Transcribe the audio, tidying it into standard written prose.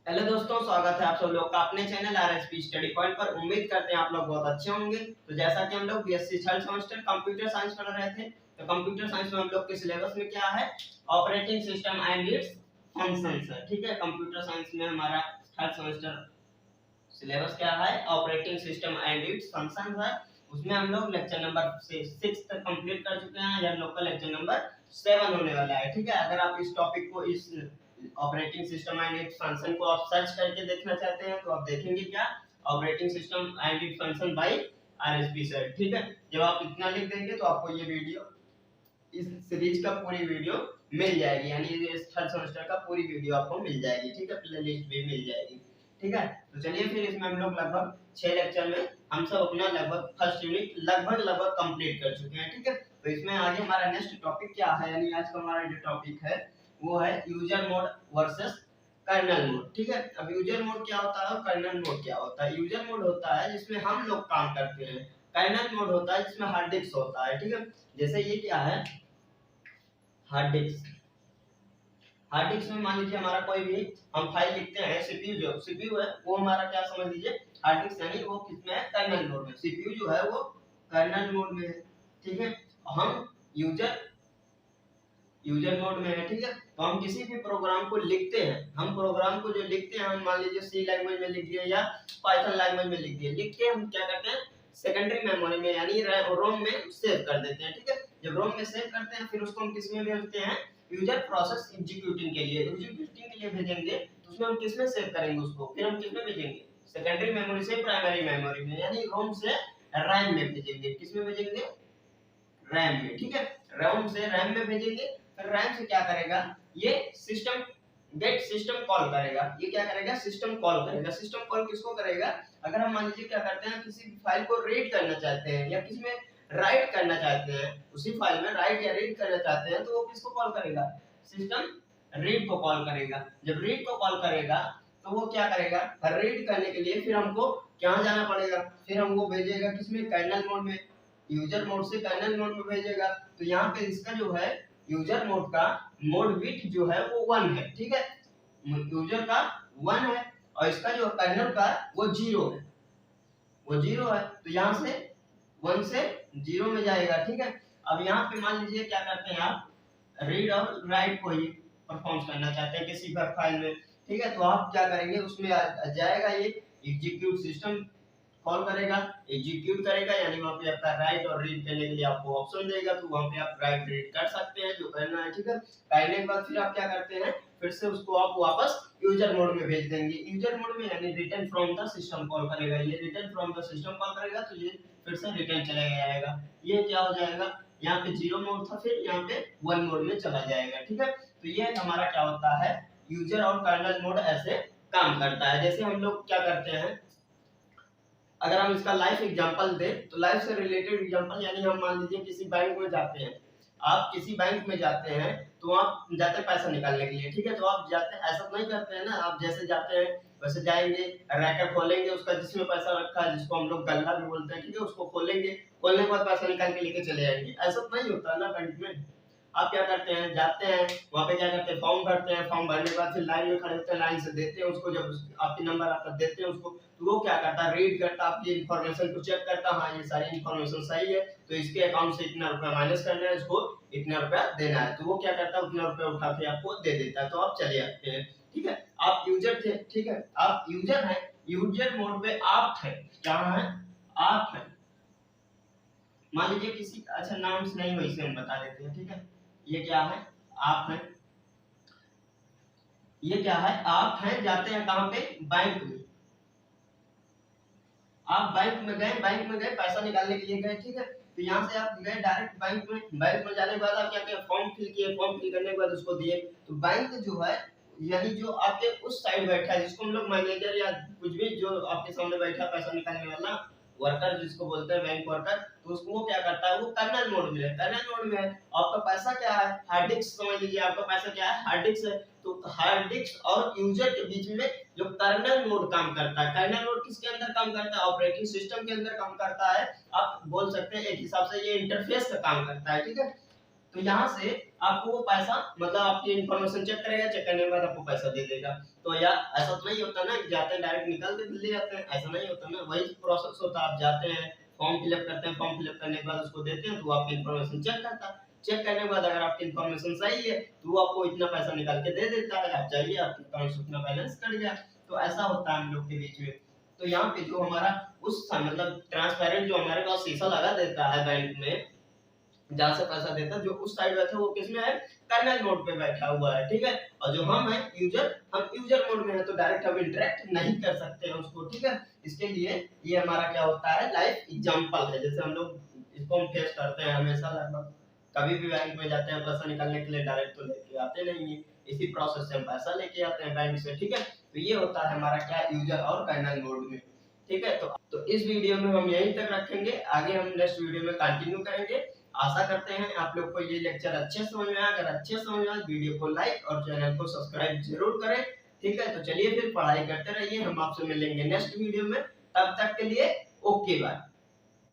Hello दोस्तों, स्वागत है आप सब लोग का अपने चैनल आरएसपी स्टडी पॉइंट पर। उम्मीद करते हैं आप लोग बहुत अच्छे होंगे। तो जैसा कि हम लोग BSc third semester computer science पढ़ रहे थे, तो कंप्यूटर साइंस में हम लोग के सिलेबस में क्या है, operating system and it's functions है। ठीक है, कंप्यूटर साइंस में हमारा थर्ड सेमेस्टर सिलेबस क्या है, operating system and it's functions है। उसमें हम लोग लेक्चर नंबर 6 तक कंप्लीट कर चुके हैं। यह लोग का लेक्चर नंबर 7 होने वाला है। ठीक है, अगर आप इस टॉपिक को, इस operating system and its function को आप सर्च करके देखना चाहते हैं तो आप देखेंगे क्या, operating system and its function by RSP sir. ठीक है, जब आप इतना लिख देंगे तो आपको ये वीडियो, इस सीरीज का पूरी वीडियो मिल जाएगी, यानी इस थर्ड सेमेस्टर का पूरी वीडियो आपको मिल जाएगी। ठीक है, प्लेलिस्ट भी मिल जाएगी। ठीक है, तो चलिए फिर इसमें हम लोग लगभग 6 लेक्चर में हम सब अपना लगभग फर्स्ट यूनिट लगभग कंप्लीट कर चुके हैं। ठीक है, तो इसमें आगे हमारा नेक्स्ट टॉपिक क्या है, यानी आज का हमारा जो टॉपिक है वो है user mode versus kernel mode. ठीक है, अब यूजर मोड क्या होता है और कर्नल मोड क्या होता है। यूजर मोड होता है जिसमें हम लोग काम करते हैं, कर्नल मोड होता है जिसमें हार्ड डिस्क होता है। ठीक है, जैसे ये क्या है, हार्ड डिस्क। हार्ड डिस्क में मान लीजिए हमारा कोई भी हम फाइल लिखते हैं, सीपीयू जो सीपीयू है वो हमारा क्या समझ लीजिए हार्ड डिस्क, यानी वो किसमें है, कर्नल मोड में। सीपीयू जो है वो कर्नल मोड में है। ठीक है, हम यूजर मोड में है। ठीक है, तो हम किसी भी प्रोग्राम को लिखते हैं, हम प्रोग्राम को जो लिखते हैं, हम मान लीजिए सी लैंग्वेज में लिख दिए या पाइथन लैंग्वेज में लिख दिए, लिख के हम क्या करते हैं, सेकेंडरी मेमोरी में यानी रोम में सेव कर देते हैं। ठीक है, जब रोम में सेव करते हैं फिर उसको हम किस में भेजते हैं, यूजर प्रोसेस एग्जीक्यूटिंग के लिए, एग्जीक्यूटिंग के लिए भेजेंगे। तो उसमें हम किस में सेव करेंगे उसको, फिर हम किस में भेजेंगे, सेकेंडरी मेमोरी से प्राइमरी मेमोरी में, यानी रोम से रैम में भेजेंगे। किस में भेजेंगे, रैम में। ठीक है, रोम से रैम में भेजेंगे। फिर रैम से क्या करेगा, ये सिस्टम गेट सिस्टम कॉल करेगा। ये क्या करेगा, सिस्टम कॉल करेगा। सिस्टम कॉल किसको करेगा, अगर हम मान लीजिए क्या करते हैं, किसी फाइल को रीड करना चाहते हैं या किसी में राइट करना चाहते हैं, उसी फाइल में राइट या रीड करना चाहते हैं, तो वो किसको कॉल करेगा, सिस्टम रीड को कॉल करेगा। जब रीड को कॉल करेगा तो वो क्या करेगा, रीड करने के लिए फिर हमको क्या जाना पड़ेगा, फिर हमको भेजेगा किसमें, कर्नल मोड में। यूजर मोड से कर्नल मोड में भेजेगा। तो यहाँ पे इसका जो है यूजर मोड का मोड बिट जो है वो 1 है। ठीक है, यूजर का 1 है और इसका जो कर्नल का वो 0 है, वो 0 है। तो यहाँ से 1 से 0 में जाएगा। ठीक है, अब यहाँ पे मान लीजिए क्या करते हैं आप, रीड और राइट को ही परफॉर्म करना चाहते हैं किसी फाइल में। ठीक है, तो आप क्या करेंगे, उसमें जाएगा ये एग्जीक्यूट सिस्टम कॉल करेगा, एग्जीक्यूट करेगा, यानी वहां पे आपका राइट और रीड करने के लिए आपको ऑप्शन देगा, तो वहां पे आप राइट रीड कर सकते हैं जो करना है। ठीक है, करने के बाद फिर आप क्या करते हैं, फिर से उसको आप वापस यूजर मोड में भेज देंगे। यूजर मोड में यानी return from the system call करेगा, ये return from the system call करेगा, तो ये फिर से रिटर्न चला जाएगा। ये क्या हो जाएगा, यहाँ पे 0 मोड था, फिर यहाँ पे 1 मोड में चला जाएगा। ठीक है, तो ये हमारा क्या होता है, यूजर और कर्नल मोड ऐसे काम करता है। जैसे हम लोग क्या करते हैं, अगर हम इसका लाइफ एग्जांपल दें तो लाइफ से रिलेटेड एग्जांपल, यानी हम मान लीजिए किसी बैंक में जाते हैं, आप किसी बैंक में जाते हैं तो आप जाते हैं पैसा निकालने के लिए। ठीक है, तो आप जाते हैं, ऐसा नहीं करते हैं ना, आप जैसे जाते हैं वैसे जाएंगे, रैकेट खोलेंगे उसका जिसमें पैसा रखा है, जिसको हम लोग गल्ला भी बोलते हैं। ठीक है, उसको खोलेंगे, खोलने के बाद पैसा निकाल के लेके चले जाएंगे। ऐसा नहीं होता ना बैंक में। आप क्या करते हैं, जाते हैं वहाँ पे क्या करते हैं, फॉर्म भरते हैं, फॉर्म भरने के बाद फिर लाइन में खड़े होते हैं, लाइन से देते हैं उसको, जब आपके नंबर आता है देते हैं उसको, तो वो क्या करता है, रीड करता है, आपकी इन्फॉर्मेशन को चेक करता है, हाँ ये सारी इन्फॉर्मेशन सही है, तो इसके अकाउंट से इतना रुपया माइनस करना है, इसको इतना रुपया देना है, तो वो क्या करता है, उतना रुपया उठा के आपको दे देता है, तो आप चले जाते हैं। ठीक है, आप यूजर थे, ठीक है, आप यूजर है, यूजर मोड पे आप है, क्या है, आप है। मान लीजिए किसी, अच्छा नाम से नहीं वैसे हम बता देते हैं। ठीक है, ये क्या है, आप है, ये क्या है, आप हैं, जाते हैं कहां पे, बैंक में। आप बैंक में गए पैसा निकालने के लिए गए। ठीक है, तो यहाँ से आप गए डायरेक्ट बैंक में, बैंक में जाने के बाद आप क्या किया, फॉर्म फिल किए, फॉर्म फिल करने के बाद उसको दिए। तो बैंक जो है, यानी जो आपके उस साइड बैठा है, जिसको हम लोग मैनेजर या कुछ भी, जो आपके सामने बैठा पैसा निकालने वाला वर्कर जिसको बोलते हैं बैंक वर्कर, तो उसको वो क्या करता है, वो कर्नल मोड में है, कर्नल मोड में है। आपका पैसा क्या है, हार्ड डिस्क समझ लीजिए, आपका पैसा क्या है, हार्ड डिस्क है। तो हार्ड डिस्क और यूजर के बीच में जो कर्नल मोड काम करता है, कर्नल मोड किसके अंदर काम करता है, ऑपरेटिंग सिस्टम के अंदर काम करता है। आप बोल सकते हैं एक हिसाब से ये इंटरफेस का काम करता है। ठीक है, तो यहाँ से आपको वो पैसा, मतलब आपकी इंफॉर्मेशन चेक करेगा, चेक करने के बाद आपको पैसा दे देगा। तो या ऐसा तो नहीं होता ना कि जाते हैं डायरेक्ट निकल के ले जाते हैं, ऐसा नहीं होता ना, वही प्रोसेस होता है। आप जाते हैं, फॉर्म फिलअप करते हैं, फॉर्म फिलअप करने के बाद उसको देते हैं, तो वो आपकी इन्फॉर्मेशन चेक करता है। चेक करने के बाद अगर आपकी इन्फॉर्मेशन सही है तो वो आपको इतना पैसा निकाल के दे देता है, आप चाहिए आपके अकाउंट से उतना बैलेंस कट गया। तो ऐसा होता है हम लोग के बीच में। तो यहाँ पे जो हमारा उस मतलब ट्रांसपेरेंट जो हमारे पास शीशा लगा देता है बैंक में, जहाँ से पैसा देता है, जो उस साइड बैठा वो किसमें है, कर्नल मोड पे बैठा हुआ है, ठीक है। और जो हम है यूजर, हम यूजर मोड में है, तो डायरेक्ट हम इंटरेक्ट नहीं कर सकते हैं उसको, ठीक है। इसके लिए ये हमारा क्या होता है, लाइव एग्जांपल है। जैसे हम लोग इसको हम फेस करते हैं हमेशा, लगभग कभी भी बैंक में जाते हैं पैसा निकालने के लिए, डायरेक्ट तो लेके आते नहीं है, इसी प्रोसेस से हम पैसा लेके आते हैं बैंक से, ठीक है। तो ये होता है हमारा क्या, यूजर और कर्नल मोड में, ठीक है। तो इस वीडियो में हम यहीं तक रखेंगे, आगे हम नेक्स्ट वीडियो में कंटिन्यू करेंगे। आशा करते हैं आप लोग को ये लेक्चर अच्छे समझ में आया। अगर अच्छे समझ में आया वीडियो को लाइक और चैनल को सब्सक्राइब जरूर करें, ठीक है। तो चलिए फिर पढ़ाई करते रहिए, हम आपसे मिलेंगे नेक्स्ट वीडियो में, तब तक के लिए ओके बाय।